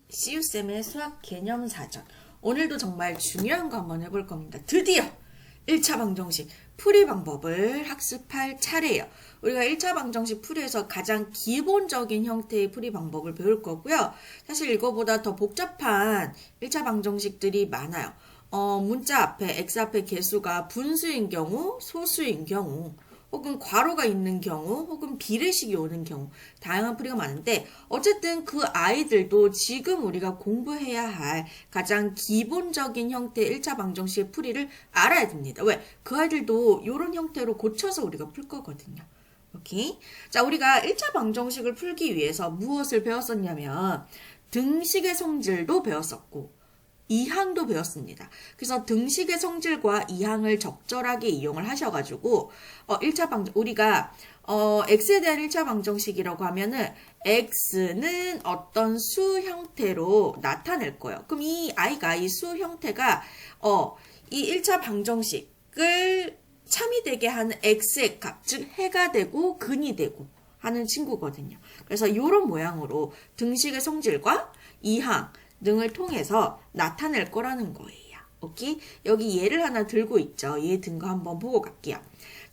시우쌤의 수학 개념사전. 오늘도 정말 중요한 거 한번 해볼 겁니다. 드디어 1차 방정식 풀이 방법을 학습할 차례예요. 우리가 1차 방정식 풀이에서 가장 기본적인 형태의 풀이 방법을 배울 거고요. 사실 이거보다 더 복잡한 1차 방정식들이 많아요. 문자 앞에, x 앞에 개수가 분수인 경우, 소수인 경우, 혹은 괄호가 있는 경우, 혹은 비례식이 오는 경우, 다양한 풀이가 많은데, 어쨌든 그 아이들도 지금 우리가 공부해야 할 가장 기본적인 형태의 1차 방정식의 풀이를 알아야 됩니다. 왜? 그 아이들도 이런 형태로 고쳐서 우리가 풀 거거든요. 오케이? 자, 우리가 1차 방정식을 풀기 위해서 무엇을 배웠었냐면, 등식의 성질도 배웠었고, 이항도 배웠습니다. 그래서 등식의 성질과 이항을 적절하게 이용을 하셔가지고 1차 방정 우리가 x에 대한 1차 방정식이라고 하면은 x는 어떤 수 형태로 나타낼 거예요. 그럼 이 아이가 이 수 형태가 이 1차 방정식을 참이 되게 하는 x의 값, 즉 해가 되고 근이 되고 하는 친구거든요. 그래서 이런 모양으로 등식의 성질과 이항 등을 통해서 나타낼 거라는 거예요. 오케이? 여기 얘를 하나 들고 있죠. 얘 든 거 한번 보고 갈게요.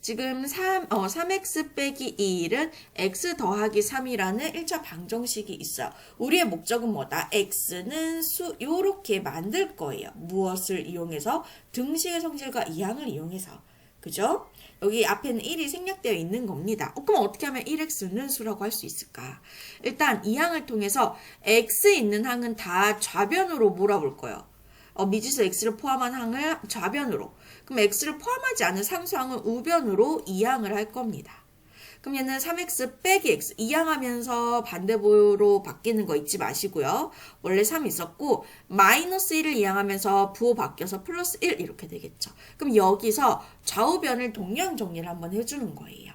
지금 3x 빼기 1은 x 더하기 3이라는 1차 방정식이 있어요. 우리의 목적은 뭐다? x는 수, 요렇게 만들 거예요. 무엇을 이용해서? 등식의 성질과 이항을 이용해서. 그죠? 여기 앞에는 1이 생략되어 있는 겁니다. 그럼 어떻게 하면 1x는 수라고 할 수 있을까? 일단 이 항을 통해서 x 있는 항은 다 좌변으로 몰아볼 거예요. 미지수 x를 포함한 항을 좌변으로. 그럼 x를 포함하지 않은 상수항은 우변으로 이항을 할 겁니다. 그럼 얘는 3x 빼기 x 이항하면서 반대로 바뀌는 거 잊지 마시고요. 원래 3 있었고 마이너스 1을 이항하면서 부호 바뀌어서 플러스 1 이렇게 되겠죠. 그럼 여기서 좌우변을 동량 정리를 한번 해주는 거예요.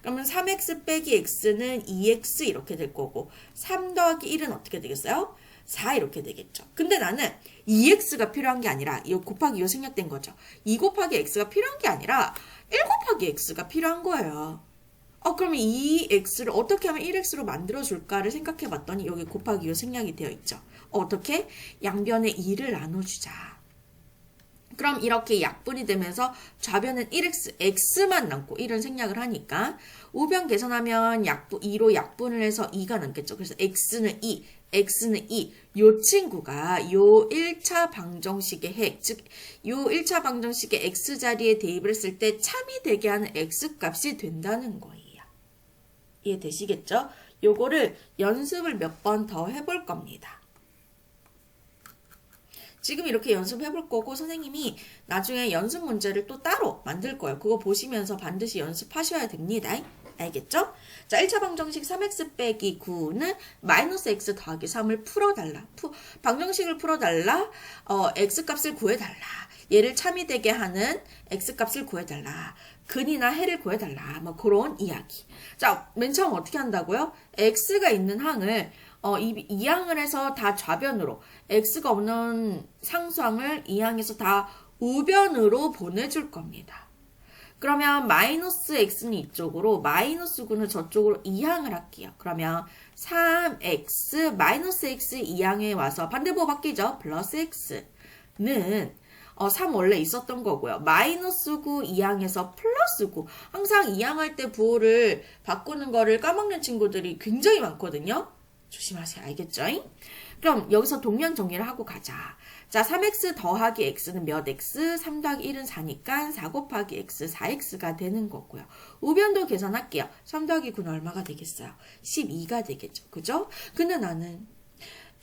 그러면 3x 빼기 x는 2x 이렇게 될 거고 3 더하기 1은 어떻게 되겠어요? 4 이렇게 되겠죠. 근데 나는 2x가 필요한 게 아니라 이 곱하기 이 생략된 거죠. 2 곱하기 x가 필요한 게 아니라 1 곱하기 x가 필요한 거예요. 그러면 이 x를 어떻게 하면 1x로 만들어줄까를 생각해 봤더니 여기 곱하기 요 생략이 되어 있죠. 어떻게? 양변에 2를 나눠주자. 그럼 이렇게 약분이 되면서 좌변은 1x, x만 남고 1은 생략을 하니까 우변 계산하면 2로 약분을 해서 2가 남겠죠. 그래서 x는 2, x는 2. 요 친구가 요 1차 방정식의 핵, 즉 요 1차 방정식의 x자리에 대입을 했을 때 참이 되게 하는 x값이 된다는 거예요. 이해되시겠죠? 요거를 연습을 몇 번 더 해볼 겁니다. 지금 이렇게 연습해볼 거고 선생님이 나중에 연습 문제를 또 따로 만들 거예요. 그거 보시면서 반드시 연습하셔야 됩니다. 알겠죠? 자, 1차 방정식 3x 빼기 9는 마이너스 x 더하기 3을 풀어달라. 방정식을 풀어달라. x값을 구해달라. 얘를 참이 되게 하는 x값을 구해달라. 근이나 해를 구해달라. 뭐 그런 이야기. 자, 맨 처음 어떻게 한다고요? x가 있는 항을 이항을 해서 다 좌변으로, x가 없는 상수항을 이항해서 다 우변으로 보내줄 겁니다. 그러면 마이너스 x는 이쪽으로, 마이너스 9는 저쪽으로 이항을 할게요. 그러면 3x 마이너스 x 이항에 와서 반대부호 바뀌죠? 플러스 x는 3 원래 있었던 거고요. 마이너스 9 이항에서 플러스 9. 항상 이항할 때 부호를 바꾸는 거를 까먹는 친구들이 굉장히 많거든요. 조심하세요. 알겠죠? 그럼 여기서 동량 정리를 하고 가자. 자, 3x 더하기 x는 몇 x? 3 더하기 1은 4니까 4 곱하기 x, 4x가 되는 거고요. 우변도 계산할게요. 3 더하기 9는 얼마가 되겠어요? 12가 되겠죠. 그죠? 근데 나는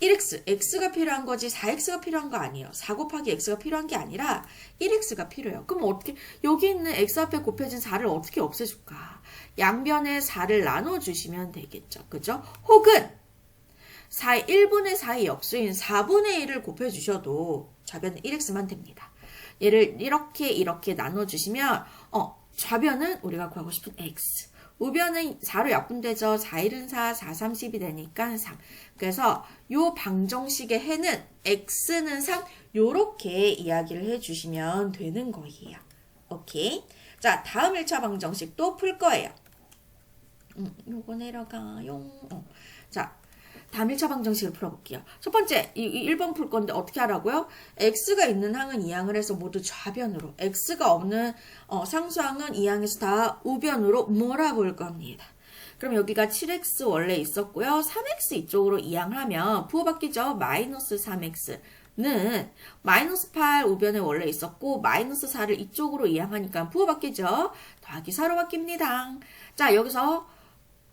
1x, x가 필요한 거지 4x가 필요한 거 아니에요. 4 곱하기 x가 필요한 게 아니라 1x가 필요해요. 그럼 어떻게 여기 있는 x 앞에 곱해진 4를 어떻게 없애줄까? 양변에 4를 나눠주시면 되겠죠. 그죠? 혹은 1분의 4의 역수인 4분의 1을 곱해주셔도 좌변은 1x만 됩니다. 얘를 이렇게 나눠주시면 좌변은 우리가 구하고 싶은 x, 우변은 4로 약분되죠. 4, 1은 4, 4, 30이 되니까 3. 그래서 요 방정식의 해는 x는 3 요렇게 이야기를 해주시면 되는 거예요. 오케이. 자, 다음 1차 방정식도 풀 거예요. 요거 내려가요. 자, 다음 1차 방정식을 풀어볼게요. 첫 번째, 이 1번 풀 건데 어떻게 하라고요? x가 있는 항은 이항을 해서 모두 좌변으로, x가 없는 상수항은 이항에서 다 우변으로 몰아볼 겁니다. 그럼 여기가 7x 원래 있었고요. 3x 이쪽으로 이항을 하면 부호 바뀌죠? 마이너스 3x는 마이너스 8 우변에 원래 있었고 마이너스 4를 이쪽으로 이항하니까 부호 바뀌죠? 더하기 4로 바뀝니다. 자, 여기서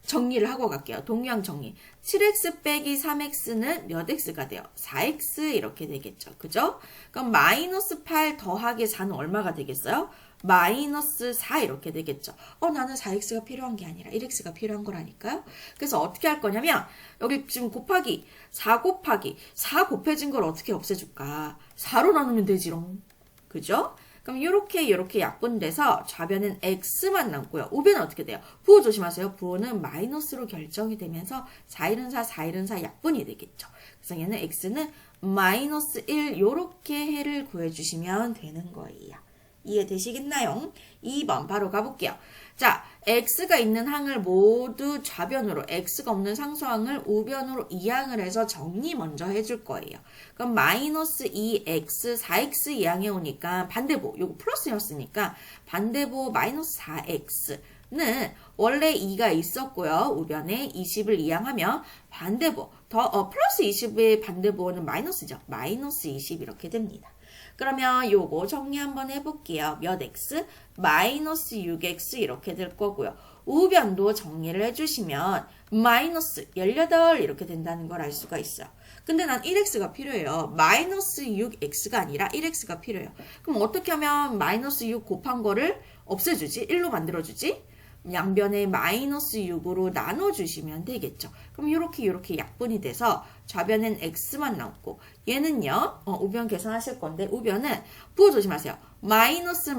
정리를 하고 갈게요. 동량 정리. 7x 빼기 3x는 몇 x가 돼요? 4x 이렇게 되겠죠. 그죠? 그럼 마이너스 8 더하기 4는 얼마가 되겠어요? 마이너스 4 이렇게 되겠죠. 나는 4x가 필요한 게 아니라 1x가 필요한 거라니까요. 그래서 어떻게 할 거냐면 여기 지금 곱하기 4 곱하기 4 곱해진 걸 어떻게 없애줄까? 4로 나누면 되지롱. 그죠? 그럼 이렇게 약분돼서 좌변은 x만 남고요. 우변은 어떻게 돼요? 부호 조심하세요. 부호는 마이너스로 결정이 되면서 4일은 4, 4일은 4 약분이 되겠죠. 그래서 얘는 x는 마이너스 1 이렇게 해를 구해주시면 되는 거예요. 이해되시겠나요? 2번 바로 가볼게요. 자, x가 있는 항을 모두 좌변으로, x가 없는 상수항을 우변으로 이항을 해서 정리 먼저 해줄 거예요. 그럼 마이너스 2x, 4x 이항해 오니까 반대보, 요거 플러스였으니까 반대보 마이너스 4x는 원래 2가 있었고요. 우변에 20을 이항하면 반대보, 플러스 20의 반대보는 마이너스죠. 마이너스 20 이렇게 됩니다. 그러면 요거 정리 한번 해볼게요. 몇 x? 마이너스 6x 이렇게 될 거고요. 우변도 정리를 해주시면 마이너스 18 이렇게 된다는 걸 알 수가 있어요. 근데 난 1x가 필요해요. 마이너스 6x가 아니라 1x가 필요해요. 그럼 어떻게 하면 마이너스 6 곱한 거를 없애주지? 1로 만들어주지? 양변에 마이너스 6으로 나눠주시면 되겠죠. 그럼 이렇게 약분이 돼서 좌변엔 x만 남고 얘는요. 우변 계산하실 건데 우변은 부호 조심하세요. 마이너스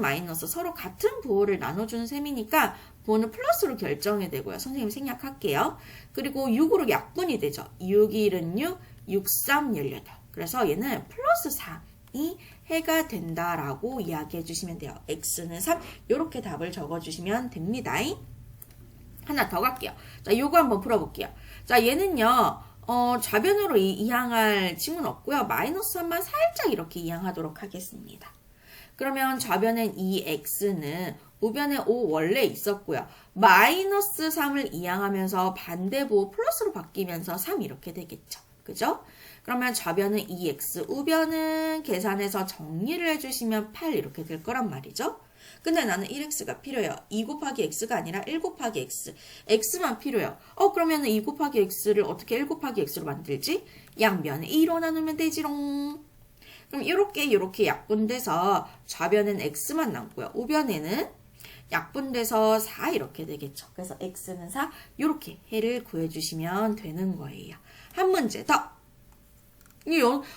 서로 같은 부호를 나눠주는 셈이니까 부호는 플러스로 결정이 되고요. 선생님 생략할게요. 그리고 6으로 약분이 되죠. 6, 1은 6, 6, 3, 18. 그래서 얘는 플러스 3이 해가 된다라고 이야기해 주시면 돼요. x는 3 이렇게 답을 적어주시면 됩니다. 하나 더 갈게요. 자, 요거 한번 풀어볼게요. 자, 얘는요. 좌변으로 이항할 징은 없고요. 마이너스 3만 살짝 이렇게 이항하도록 하겠습니다. 그러면 좌변엔 2x는 우변에 5 원래 있었고요. 마이너스 3을 이항하면서 반대보 플러스로 바뀌면서 3 이렇게 되겠죠. 그죠? 그러면 좌변은 2x, 우변은 계산해서 정리를 해주시면 8 이렇게 될 거란 말이죠. 근데 나는 1x가 필요해요. 2 곱하기 x가 아니라 1 곱하기 x. x만 필요해요. 그러면 2 곱하기 x를 어떻게 1 곱하기 x로 만들지? 양변에 2로 나누면 되지롱. 그럼 이렇게 약분돼서 좌변은 x만 남고요. 우변에는 약분돼서 4 이렇게 되겠죠. 그래서 x는 4 이렇게 해를 구해주시면 되는 거예요. 한 문제 더.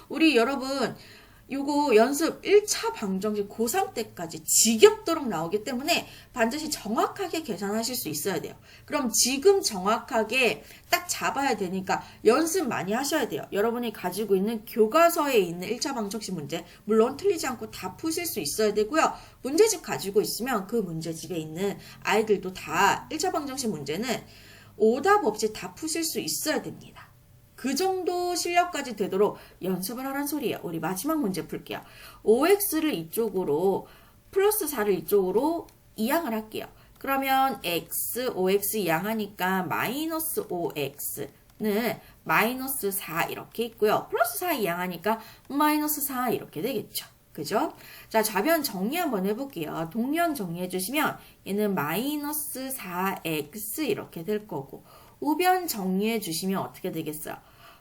우리 여러분 요거 연습 1차 방정식 고3 때까지 지겹도록 나오기 때문에 반드시 정확하게 계산하실 수 있어야 돼요. 그럼 지금 정확하게 딱 잡아야 되니까 연습 많이 하셔야 돼요. 여러분이 가지고 있는 교과서에 있는 1차 방정식 문제 물론 틀리지 않고 다 푸실 수 있어야 되고요. 문제집 가지고 있으면 그 문제집에 있는 아이들도 다 1차 방정식 문제는 오답 없이 다 푸실 수 있어야 됩니다. 그 정도 실력까지 되도록 연습을 하란 소리예요. 우리 마지막 문제 풀게요. 5x를 이쪽으로 플러스 4를 이쪽으로 이항을 할게요. 그러면 x, 5x 이항하니까 마이너스 5x는 마이너스 4 이렇게 있고요. 플러스 4 이항하니까 마이너스 4 이렇게 되겠죠. 그죠? 자, 좌변 정리 한번 해볼게요. 동량 정리해 주시면 얘는 마이너스 4x 이렇게 될 거고 우변 정리해 주시면 어떻게 되겠어요?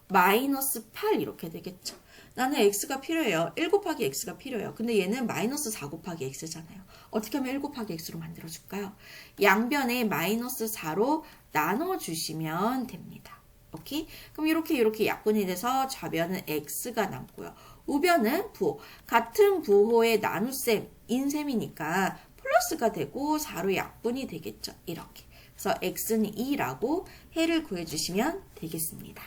마이너스 8 이렇게 되겠죠. 나는 x가 필요해요. 1 곱하기 x가 필요해요. 근데 얘는 마이너스 4 곱하기 x잖아요. 어떻게 하면 1 곱하기 x로 만들어줄까요? 양변에 마이너스 4로 나눠주시면 됩니다. 오케이? 그럼 이렇게 약분이 돼서 좌변은 x가 남고요. 우변은 부호. 같은 부호의 나눗셈인 셈이니까 플러스가 되고 4로 약분이 되겠죠. 이렇게. 그래서 x는 2라고 해를 구해주시면 되겠습니다.